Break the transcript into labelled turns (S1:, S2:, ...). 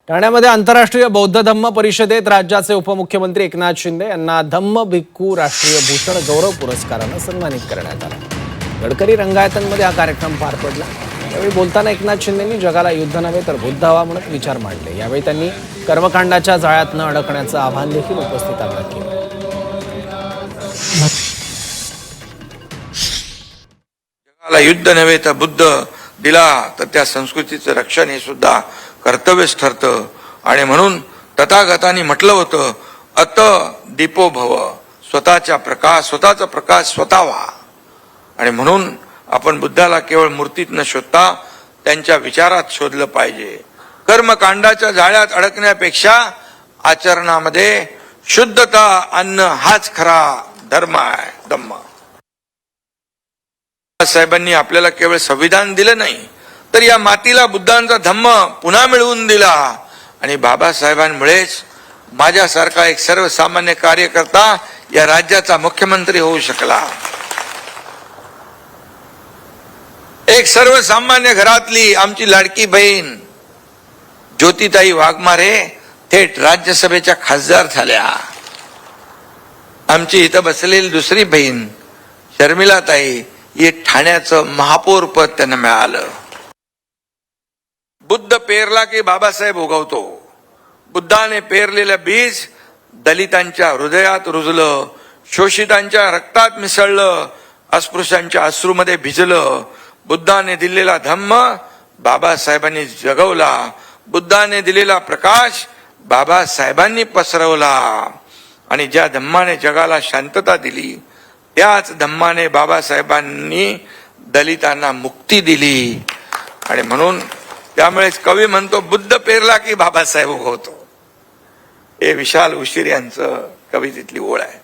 S1: ठाण्यामध्ये आंतरराष्ट्रीय बौद्ध धम्म परिषदेत राज्याचे उपमुख्यमंत्री एकनाथ शिंदे यांना धम्म भिक्खू राष्ट्रीय भूषण गौरव पुरस्काराने सन्मानित करण्यात आले। गडकरी रंगायतमध्ये हा कार्यक्रम पार पडला। यावेळी बोलताना एकनाथ शिंदेंनी जगाला युद्ध नव्हे तर बुद्ध हवा म्हणत विचार मांडले। यावेळी त्यांनी कर्मकांडाच्या जाळ्यात न अडकण्याचं आवाहन देखील उपस्थितांना केलं।
S2: जगाला युद्ध नव्हे तर बुद्ध दिला तर त्या संस्कृतीचं रक्षण हे सुद्धा कर्तव्यच ठरतं। आणि म्हणून तथागतांनी म्हटलं होतं, अत दीपो भव, स्वतःचा प्रकाश स्वतः व्हा। आणि म्हणून आपण बुद्धाला केवळ मूर्तीत न शोधता त्यांच्या विचारात शोधलं पाहिजे। कर्मकांडाच्या जाळ्यात अडकण्यापेक्षा आचरणामध्ये शुद्धता आणणं हाच खरा धर्म आहे, धम्म। साहेबांनी आपल्याला केवळ संविधान दिलं नाही तर या मातीला बुद्धांचा धम्म पुन्हा मिळवून दिला। आणि बाबासाहेबांमुळेच माझ्यासारखा एक सर्वसामान्य कार्यकर्ता या राज्याचा मुख्यमंत्री होऊ शकला। एक सर्वसामान्य घरातली आमची लाडकी बहीण ज्योतिताई वाघमारे थेट राज्यसभेच्या खासदार झाल्या। आमची इथं बसलेली दुसरी बहीण शर्मिलाताई हे ठाण्याचं महापौर पद त्यांना मिळालं। बुद्ध पेरला की बाबासाहेब उगवतो। बुद्धाने पेरलेलं बीज दलितांच्या हृदयात रुजलं, शोषितांच्या रक्तात मिसळलं, अस्पृश्यांच्या अश्रूमध्ये भिजलं। बुद्धाने दिलेला धम्म बाबासाहेबांनी जगवला। बुद्धाने दिलेला प्रकाश बाबासाहेबांनी पसरवला। आणि ज्या धम्माने जगाला शांतता दिली त्याच धम्माने बाबासाहेबांनी दलितांना मुक्ती दिली। आणि म्हणून त्यामुळेच कवी म्हणतो, बुद्ध पेरला की बाबासाहेब उगवतो। हे विशाल उशीर यांचं कवितेतली ओळ आहे।